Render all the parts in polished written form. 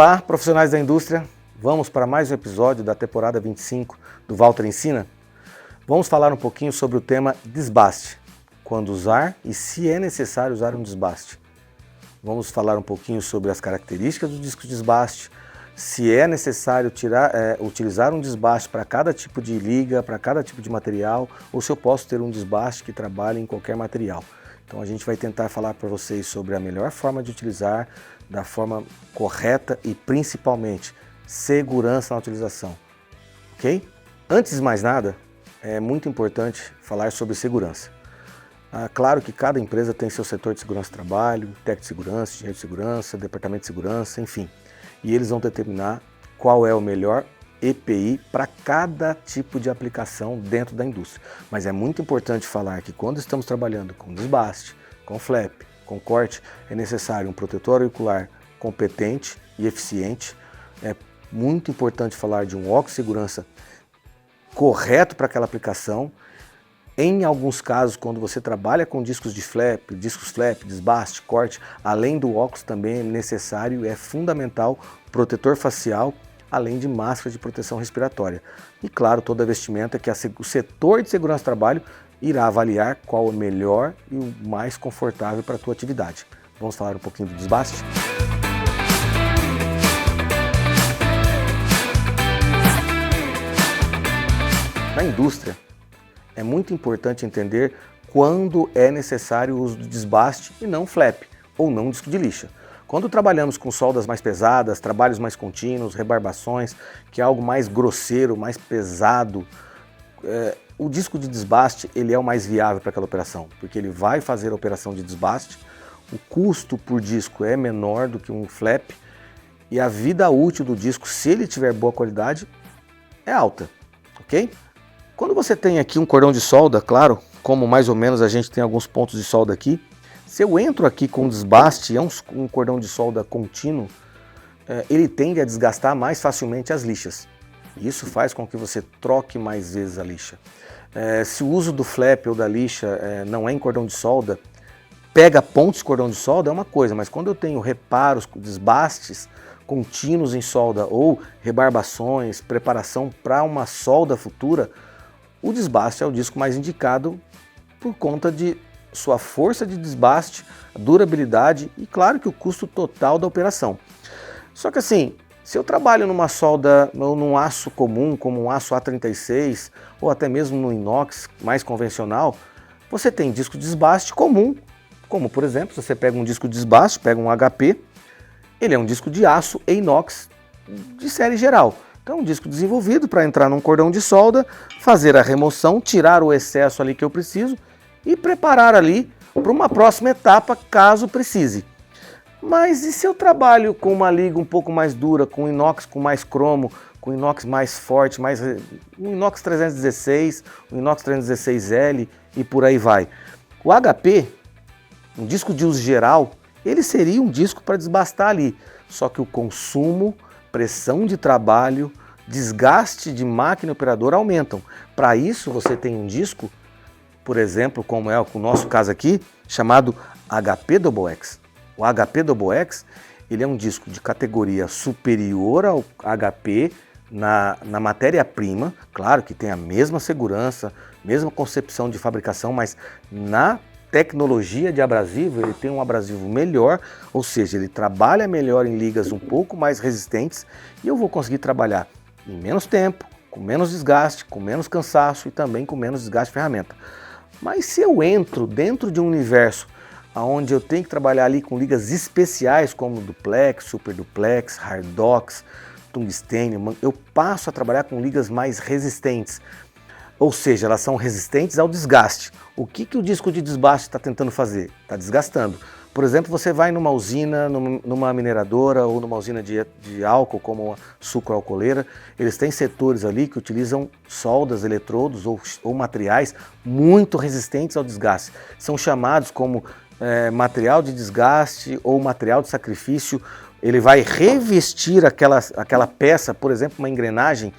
Olá, profissionais da indústria. Vamos para mais um episódio da temporada 25 do Walter Ensina. Vamos falar um pouquinho sobre o tema desbaste. Quando usar e se é necessário usar um desbaste. Vamos falar um pouquinho sobre as características do disco de desbaste, se é necessário utilizar um desbaste para cada tipo de liga, para cada tipo de material, ou se eu posso ter um desbaste que trabalhe em qualquer material. Então a gente vai tentar falar para vocês sobre a melhor forma de utilizar, da forma correta e principalmente segurança na utilização, ok? Antes de mais nada, é muito importante falar sobre segurança. Claro que cada empresa tem seu setor de segurança do trabalho, técnico de segurança, engenheiro de segurança, departamento de segurança, enfim. E eles vão determinar qual é o melhor EPI para cada tipo de aplicação dentro da indústria. Mas é muito importante falar que quando estamos trabalhando com desbaste, com flap, com corte, é necessário um protetor auricular competente e eficiente. É muito importante falar de um óculos de segurança correto para aquela aplicação. Em alguns casos, quando você trabalha com discos flap, desbaste, corte, além do óculos também é necessário, é fundamental, protetor facial, além de máscara de proteção respiratória. E claro, toda vestimenta que o setor de segurança do trabalho irá avaliar qual o melhor e o mais confortável para a tua atividade. Vamos falar um pouquinho do desbaste? Na indústria, é muito importante entender quando é necessário o uso do desbaste e não flap, ou não disco de lixa. Quando trabalhamos com soldas mais pesadas, trabalhos mais contínuos, rebarbações, que é algo mais grosseiro, mais pesado, o disco de desbaste ele é o mais viável para aquela operação, porque ele vai fazer a operação de desbaste, o custo por disco é menor do que um flap e a vida útil do disco, se ele tiver boa qualidade, é alta, ok? Quando você tem aqui um cordão de solda, claro, como mais ou menos a gente tem alguns pontos de solda aqui, se eu entro aqui com desbaste, é um cordão de solda contínuo, ele tende a desgastar mais facilmente as lixas. Isso faz com que você troque mais vezes a lixa. Se o uso do flap ou da lixa não é em cordão de solda, pega pontos de cordão de solda é uma coisa, mas quando eu tenho reparos, desbastes contínuos em solda ou rebarbações, preparação para uma solda futura, o desbaste é o disco mais indicado por conta de sua força de desbaste, durabilidade e claro que o custo total da operação. Só que assim, se eu trabalho numa solda, num aço comum, como um aço A36 ou até mesmo no inox mais convencional, você tem disco de desbaste comum, como por exemplo, se você pega um disco de desbaste, pega um HP, ele é um disco de aço e inox de série geral. Então, um disco desenvolvido para entrar num cordão de solda, fazer a remoção, tirar o excesso ali que eu preciso e preparar ali para uma próxima etapa, caso precise. Mas e se eu trabalho com uma liga um pouco mais dura, com inox com mais cromo, com inox mais forte, um inox 316, um inox 316L e por aí vai. O HP, um disco de uso geral, ele seria um disco para desbastar ali, só que o consumo, pressão de trabalho, desgaste de máquina operadora aumentam. Para isso você tem um disco, por exemplo, como é o nosso caso aqui, chamado HP Double X. O HP Double X ele é um disco de categoria superior ao HP na matéria-prima, claro que tem a mesma segurança, mesma concepção de fabricação, mas na tecnologia de abrasivo, ele tem um abrasivo melhor, ou seja, ele trabalha melhor em ligas um pouco mais resistentes e eu vou conseguir trabalhar em menos tempo, com menos desgaste, com menos cansaço e também com menos desgaste de ferramenta. Mas se eu entro dentro de um universo onde eu tenho que trabalhar ali com ligas especiais como duplex, super duplex, hardox, tungstênio, eu passo a trabalhar com ligas mais resistentes. Ou seja, elas são resistentes ao desgaste. O que o disco de desbaste está tentando fazer? Está desgastando. Por exemplo, você vai numa usina, numa mineradora ou numa usina de álcool, como a sucroalcooleira, eles têm setores ali que utilizam soldas, eletrodos ou materiais muito resistentes ao desgaste. São chamados como material de desgaste ou material de sacrifício. Ele vai revestir aquela peça, por exemplo, uma engrenagem,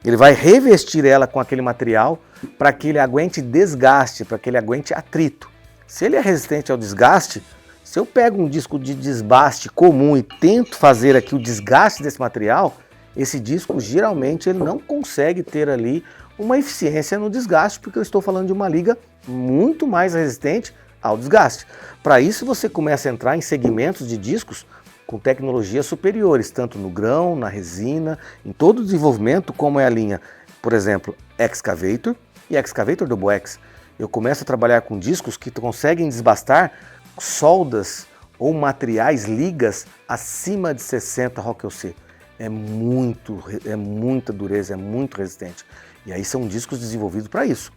ele vai revestir ela com aquele material para que ele aguente desgaste, para que ele aguente atrito. Se ele é resistente ao desgaste, Se eu pego um disco de desbaste comum e tento fazer aqui o desgaste desse material, esse disco geralmente ele não consegue ter ali uma eficiência no desgaste, porque eu estou falando de uma liga muito mais resistente ao desgaste. Para isso você começa a entrar em segmentos de discos com tecnologias superiores, tanto no grão, na resina, em todo o desenvolvimento, como é a linha, por exemplo, Excavator e Excavator Double X. Eu começo a trabalhar com discos que conseguem desbastar soldas ou materiais, ligas acima de 60 ROC-LC. É muita dureza, é muito resistente. E aí são discos desenvolvidos para isso.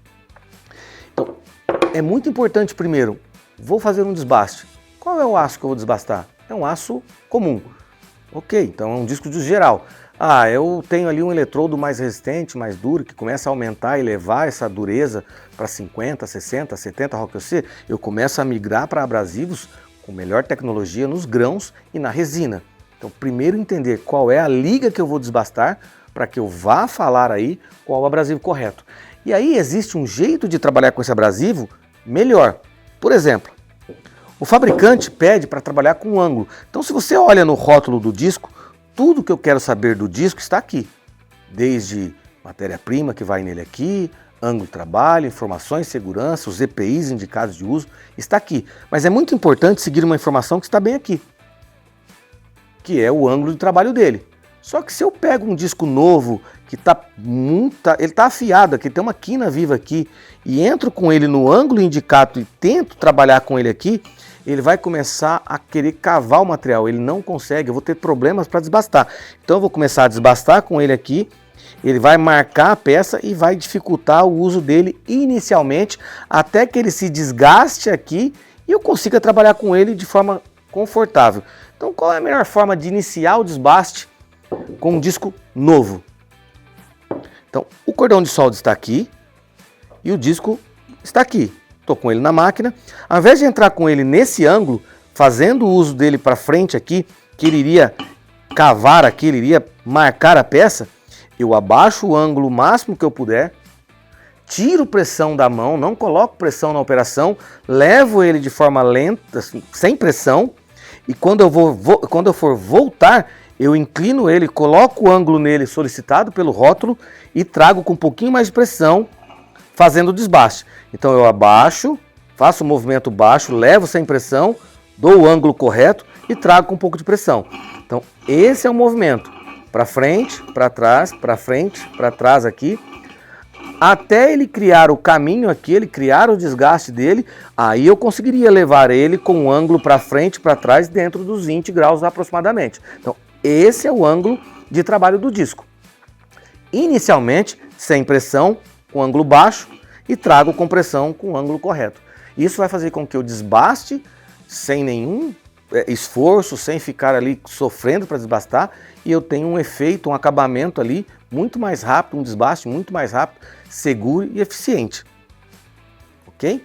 Então, é muito importante primeiro, vou fazer um desbaste. Qual é o aço que eu vou desbastar? É um aço comum. Ok, então é um disco de geral. Ah, eu tenho ali um eletrodo mais resistente, mais duro, que começa a aumentar e levar essa dureza para 50, 60, 70 ROC-LC. Eu começo a migrar para abrasivos com melhor tecnologia nos grãos e na resina. Então, primeiro entender qual é a liga que eu vou desbastar para que eu vá falar aí qual é o abrasivo correto. E aí existe um jeito de trabalhar com esse abrasivo melhor. Por exemplo, o fabricante pede para trabalhar com ângulo. Então, se você olha no rótulo do disco, tudo que eu quero saber do disco está aqui. Desde matéria-prima que vai nele aqui, ângulo de trabalho, informações, segurança, os EPIs indicados de uso, está aqui. Mas é muito importante seguir uma informação que está bem aqui, que é o ângulo de trabalho dele. Só que se eu pego um disco novo, que ele está afiado aqui, tem uma quina viva aqui, e entro com ele no ângulo indicado e tento trabalhar com ele aqui, ele vai começar a querer cavar o material, ele não consegue, eu vou ter problemas para desbastar. Então eu vou começar a desbastar com ele aqui, ele vai marcar a peça e vai dificultar o uso dele inicialmente, até que ele se desgaste aqui e eu consiga trabalhar com ele de forma confortável. Então qual é a melhor forma de iniciar o desbaste com um disco novo? Então o cordão de solda está aqui e o disco está aqui. Estou com ele na máquina. Ao invés de entrar com ele nesse ângulo, fazendo o uso dele para frente aqui, que ele iria cavar aqui, ele iria marcar a peça, eu abaixo o ângulo máximo que eu puder, tiro pressão da mão, não coloco pressão na operação, levo ele de forma lenta, sem pressão, e quando eu for voltar, eu inclino ele, coloco o ângulo nele solicitado pelo rótulo e trago com um pouquinho mais de pressão, fazendo o desbaste. Então eu abaixo, faço o movimento baixo, levo sem pressão, dou o ângulo correto e trago com um pouco de pressão. Então esse é o movimento, para frente, para trás, para frente, para trás aqui, até ele criar o caminho aqui, ele criar o desgaste dele, aí eu conseguiria levar ele com um ângulo para frente, para trás, dentro dos 20 graus aproximadamente. Então esse é o ângulo de trabalho do disco. Inicialmente, sem pressão, com ângulo baixo, e trago com pressão com o ângulo correto. Isso vai fazer com que eu desbaste sem nenhum esforço, sem ficar ali sofrendo para desbastar, e eu tenho um efeito, um acabamento ali muito mais rápido, um desbaste muito mais rápido, seguro e eficiente. Ok?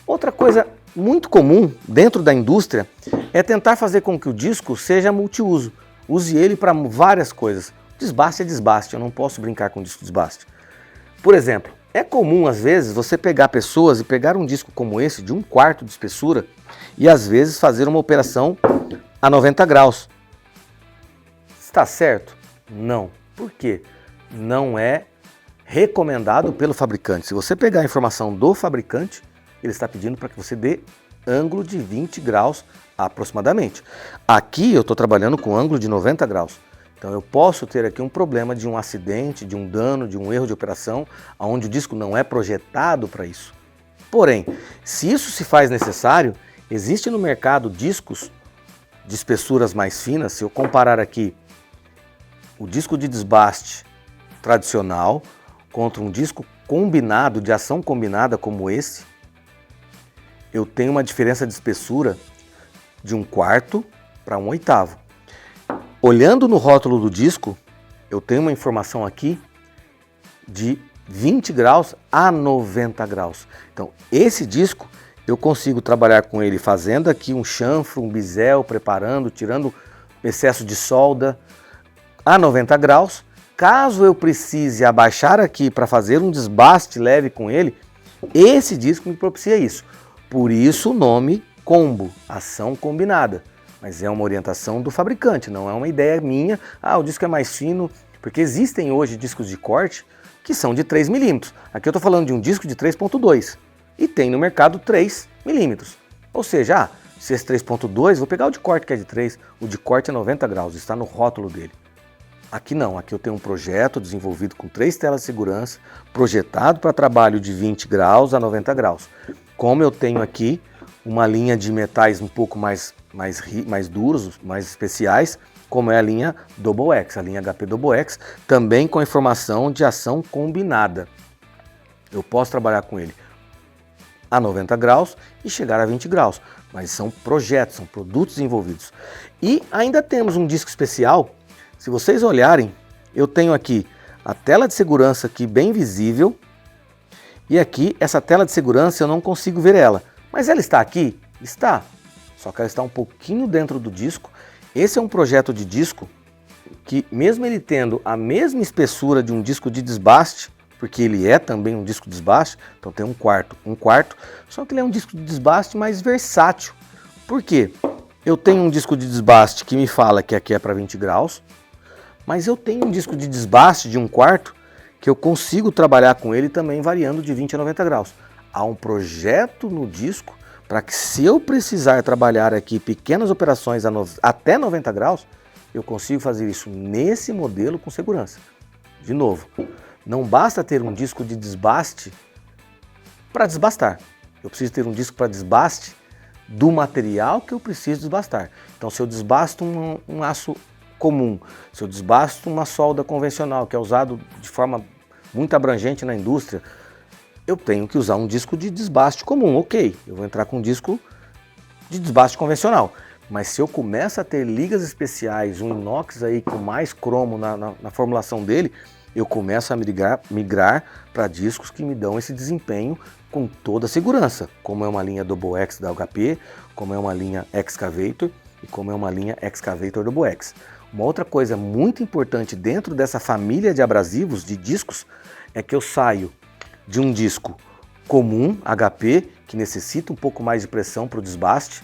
Outra coisa muito comum dentro da indústria é tentar fazer com que o disco seja multiuso. Use ele para várias coisas. Desbaste é desbaste, eu não posso brincar com disco desbaste. Por exemplo, é comum às vezes você pegar pessoas e pegar um disco como esse, de 1/4 de espessura, e às vezes fazer uma operação a 90 graus. Está certo? Não. Por quê? Não é recomendado pelo fabricante. Se você pegar a informação do fabricante, ele está pedindo para que você dê ângulo de 20 graus aproximadamente. Aqui eu estou trabalhando com ângulo de 90 graus. Então eu posso ter aqui um problema de um acidente, de um dano, de um erro de operação, onde o disco não é projetado para isso. Porém, se isso se faz necessário, existe no mercado discos de espessuras mais finas. Se eu comparar aqui o disco de desbaste tradicional contra um disco combinado, de ação combinada como esse, eu tenho uma diferença de espessura de 1/4 para 1/8. Olhando no rótulo do disco, eu tenho uma informação aqui de 20 graus a 90 graus. Então, esse disco eu consigo trabalhar com ele fazendo aqui um chanfro, um bisel, preparando, tirando excesso de solda a 90 graus. Caso eu precise abaixar aqui para fazer um desbaste leve com ele, esse disco me propicia isso. Por isso o nome combo, ação combinada. Mas é uma orientação do fabricante, não é uma ideia minha, o disco é mais fino, porque existem hoje discos de corte que são de 3 milímetros. Aqui eu estou falando de um disco de 3.2 e tem no mercado 3 milímetros. Ou seja, se esse 3.2, vou pegar o de corte que é de 3, o de corte é 90 graus, está no rótulo dele. Aqui não, aqui eu tenho um projeto desenvolvido com 3 telas de segurança, projetado para trabalho de 20 graus a 90 graus. Como eu tenho aqui uma linha de metais um pouco mais duros, mais especiais, como é a linha Double X, a linha HP Double X, também com informação de ação combinada. Eu posso trabalhar com ele a 90 graus e chegar a 20 graus, mas são projetos, são produtos envolvidos. E ainda temos um disco especial. Se vocês olharem, eu tenho aqui a tela de segurança aqui bem visível, e aqui essa tela de segurança eu não consigo ver ela, mas ela está aqui? Está, só que ela está um pouquinho dentro do disco. Esse é um projeto de disco que, mesmo ele tendo a mesma espessura de um disco de desbaste, porque ele é também um disco de desbaste, então tem um quarto, só que ele é um disco de desbaste mais versátil. Por quê? Eu tenho um disco de desbaste que me fala que aqui é para 20 graus, mas eu tenho um disco de desbaste de 1/4 que eu consigo trabalhar com ele também variando de 20 a 90 graus. Há um projeto no disco para que, se eu precisar trabalhar aqui pequenas operações até 90 graus, eu consigo fazer isso nesse modelo com segurança. De novo, não basta ter um disco de desbaste para desbastar. Eu preciso ter um disco para desbaste do material que eu preciso desbastar. Então, se eu desbasto um aço comum, se eu desbasto uma solda convencional, que é usado de forma muito abrangente na indústria, eu tenho que usar um disco de desbaste comum, ok, eu vou entrar com um disco de desbaste convencional. Mas se eu começo a ter ligas especiais, um inox aí com mais cromo na formulação dele, eu começo a migrar para discos que me dão esse desempenho com toda a segurança, como é uma linha Double X da HP, como é uma linha Excavator e como é uma linha Excavator Double X. Uma outra coisa muito importante dentro dessa família de abrasivos, de discos, é que eu saio de um disco comum, HP, que necessita um pouco mais de pressão para o desbaste.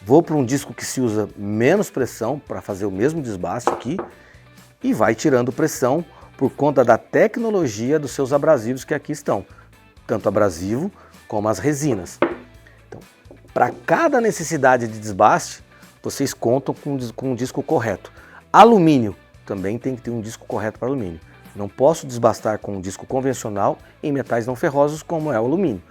Vou para um disco que se usa menos pressão para fazer o mesmo desbaste aqui e vai tirando pressão por conta da tecnologia dos seus abrasivos que aqui estão, tanto abrasivo como as resinas. Então, para cada necessidade de desbaste, vocês contam com um disco correto. Alumínio, também tem que ter um disco correto para alumínio. Não posso desbastar com um disco convencional em metais não ferrosos como é o alumínio.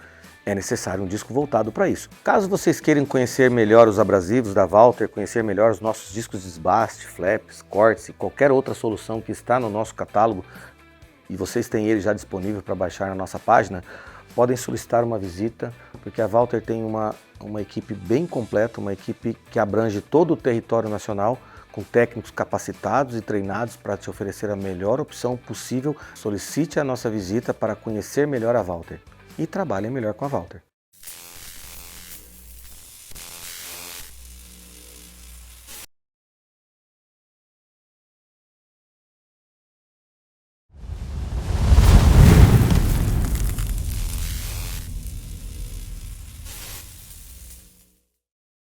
É necessário um disco voltado para isso. Caso vocês queiram conhecer melhor os abrasivos da Walther, conhecer melhor os nossos discos de desbaste, flaps, cortes e qualquer outra solução que está no nosso catálogo, e vocês têm ele já disponível para baixar na nossa página, podem solicitar uma visita, porque a Walther tem uma equipe bem completa, uma equipe que abrange todo o território nacional, com técnicos capacitados e treinados para te oferecer a melhor opção possível. Solicite a nossa visita para conhecer melhor a Walther e trabalhe melhor com a Walther.